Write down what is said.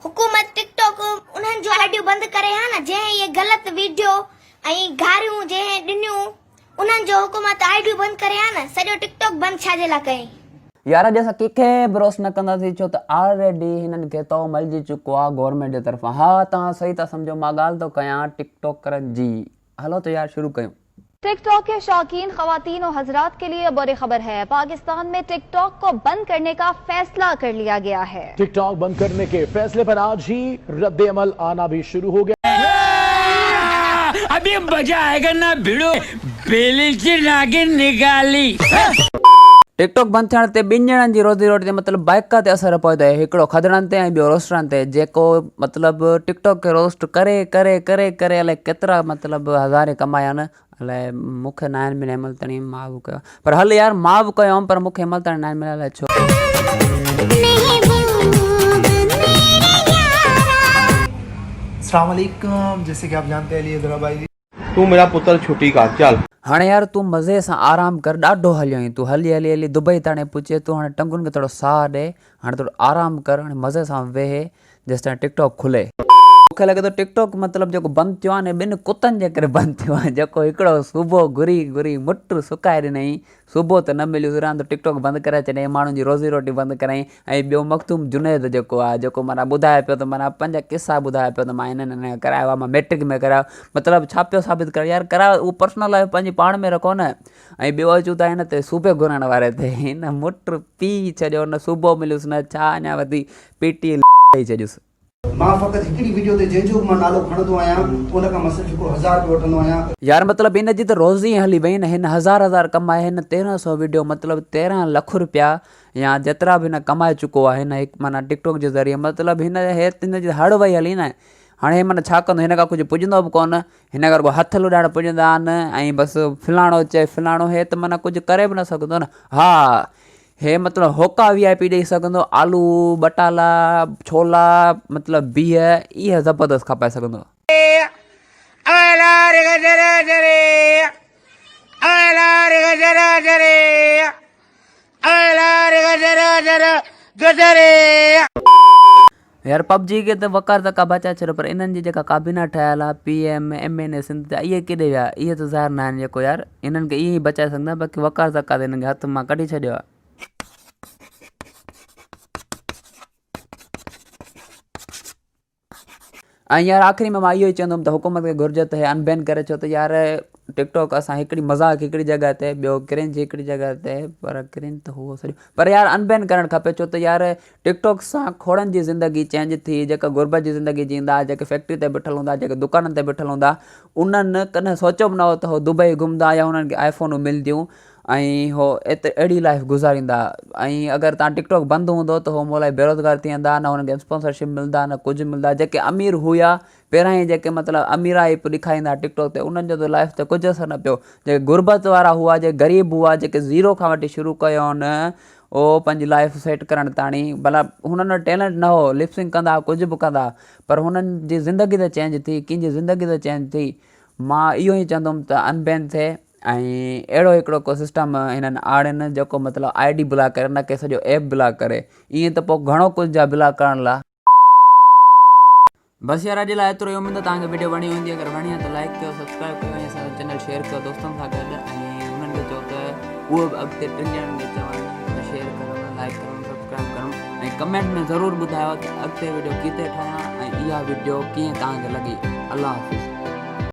हुकूमत टिकटॉक उन्हनि जो आईडियो बंदि करे हा न जंहिं ये ग़लति वीडियो ऐं गारियूं जंहिं ॾिनियूं उन्हनि जो हुकूमत आईडियो बंदि करे हा न सॼो टिकटॉक बंदि छाजे लाइ कयईं। यार अॼु असां कंहिंखे भरोसो न कंदासीं छो त ऑलरेडी हिननि खे तो मिलजी चुको आहे गवर्नमेंट जे तरफ़ां। हा तव्हां सही था सम्झो, मां ॻाल्हि थो कयां टिकटॉकरनि जी। हलो तो यार शुरू कयूं। टिकटॉक के शौकीन खवातीन और हजरात के लिए बड़ी खबर है, पाकिस्तान में टिकटॉक को बंद करने का फैसला कर लिया गया है। टिकटॉक बंद करने के फैसले पर आज ही रद्द अमल आना भी शुरू हो गया। अभी मजा आएगा ना भिड़ो बेली से नागिन निकाली। टिकटॉक बंद थियण ते ॿिनि ॼणनि जी रोज़ी रोटी ते मतिलबु बाइक ते असरु पियो अथई, हिकिड़ो खदड़नि ते ऐं ॿियो रोस्टरनि ते, जेको मतिलबु टिकटॉक खे रोस्ट करे करे करे करे अलाए केतिरा मतिलबु हज़ारे कमाया न। अलाए मूंखे न आहिनि हिन महिल ताईं, मां बि कयो पर हल यार मां बि कयो पर मूंखे हिन महिल ताईं न मिलियल आहे। छो अस्सलाम वालेकुम, जैसे कि आप जानते हैं अली हैदरा भाई जी, तू मेरा पुत्र छुट्टी का चल। हाणे यार तूं मज़े सां आराम कर, ॾाढो हलियो तूं हली हली हली दुबई ताणे पुॼे, तूं हाणे टंगुनि खे थोरो साह ॾे, हाणे थोरो आराम कर, हाणे मज़े सां वेह जेसि ताईं टिकटॉक खुले। मूंखे लॻे थो टिकटॉक मतिलबु जेको बंदि थियो आहे न ॿिनि कुतनि जे करे बंदि थियो आहे, जेको हिकिड़ो सुबुह घुरी घुरी मुट सुकाए ॾिनई, सुबुह त न मिलियो रांदि टिकटॉक बंदि करे छॾियईं, माण्हुनि जी रोज़ी रोटी बंदि कराई। ऐं ॿियो मखतूम जुनैद जेको आहे, जेको माना ॿुधाए पियो त माना पंहिंजा किसा ॿुधाए पियो त मां हिननि करायो आहे, मां मैट्रिक में करायो, मतिलबु छा पियो साबित करे यार करायो, उहो पर्सनल लाइफ पंहिंजी पाण में रखो न। ऐं ॿियो अचूं था हिन ते सूबे घुरण वारे ते, हिन मुट पी छॾियो, न सुबुह मिलियुसि न छा, अञा वधी पीटी ॾेई छॾियुसि। मां फ़क़ति हिकिड़ी वीडियो ते जंहिंजो मां नालो खणंदो आहियां उन खां मसइलो जेको 1000 रुपया वठंदो आहियां। यार मतिलबु हिन जी त रोज़ी हली वई न, हिन हज़ार कमाए, हिन 1300 वीडियो मतिलबु 13 लख रुपया या जेतिरा बि हिन कमाए चुको आहे हिन हिकु माना टिकटॉक जे ज़रिए, मतिलबु हिन जी हड़ वई हली न। हाणे माना छा कंदो, हिन खां कुझु पुॼंदो बि कोन, हिन खां हथ लुॾाइण पुॼंदा आहिनि ऐं बसि फलाणो चए फलाणो, हे त माना कुझु करे बि न सघंदो न। हा हे मतिलबु होका VIP ॾेई सघंदो, आलू बटाला छोला मतिलबु बिह इहे ज़बरदस्त खपाए सघंदो। यार पबजी खे त वकार धका बचाए छॾियो, पर इन्हनि जी जेका काबीना ठहियल आहे PM MNA सिंध जा, इहे केॾे विया, इहे त ज़ाहिर न आहिनि जेको यार इन्हनि खे ईअं ई बचाए सघंदा, बाक़ी वकार धका त हिननि खे हथ मां कढी छॾियो आहे। ऐं यार आख़िरी में मां इहो ई चवंदुमि त हुकूमत खे घुरिजे त हे अनबैन करे, छो त यार टिकटॉक असां हिकिड़ी मज़ाक हिकिड़ी जॻह ते, ॿियो क्रिंज हिकिड़ी जॻह ते, पर क्रिंज त हुओ सॼो, पर यार अनबैन करणु खपे, छो त यार टिकटॉक सां खोड़नि जी ज़िंदगी चेंज थी, जेका गुरबत जी ज़िंदगी जींदा, जेके फैक्ट्री ते बीठल हूंदा, जेके दुकाननि ते बीठल हूंदा, उन्हनि कॾहिं सोचियो बि न हो त हो दुबई घुमंदा या हुननि खे iPhone मिलंदियूं ऐं हो अहिड़ी लाइफ गुज़ारींदा। ऐं अगरि तव्हां टिकटॉक बंदि हूंदो त हो मोलाई बेरोज़गार थी वेंदा, न हुननि खे स्पॉन्सरशिप मिलंदा, न कुझु मिलंदा। जेके अमीर हुआ पहिरां ई, जेके मतिलबु अमीराई ॾेखारींदा टिकटॉक ते, उन्हनि जो त लाइफ ते कुझु असरु न पियो। जेके गुरबत वारा हुआ, जेके ग़रीब हुआ, जेके ज़ीरो खां वठी शुरू कयो न, उहो पंहिंजी लाइफ सेट करणु ताणी, भला हुननि वटि टैलेंट न हो, लिपसिंग कंदा कुझु बि कंदा, पर हुननि जी ज़िंदगी त चेंज थी, कंहिंजी ज़िंदगी त चेंज थी। मां इहो ई चवंदुमि त अनबैन थिए ऐं अहिड़ो हिकिड़ो को सिस्टम हिननि आणनि जेको मतिलबु ID ब्लॉक करे, न की सॼो ऐप ब्लॉक करे, ईअं त पोइ घणो कुझु आहे ब्लॉक करण लाइ। बसि यार अॼु लाइ एतिरो ई, उमेद तव्हांखे वीडियो वणी हूंदी, अगरि वणी आहे त लाइक कयो, सब्सक्राइब कयो ऐं असांजो चैनल शेयर कयो दोस्तनि सां गॾु, ऐं हुननि खे चओ त उहो बि अॻिते 3 ॼणनि खे चवनि त शेयर करो, लाइक करो, सब्सक्राइब करो ऐं कमेंट में ज़रूरु ॿुधायो त अॻिते वीडियो किथे ठाहियां ऐं इहा वीडियो कीअं तव्हांखे लॻी। अल्लाह हाफ़िज़।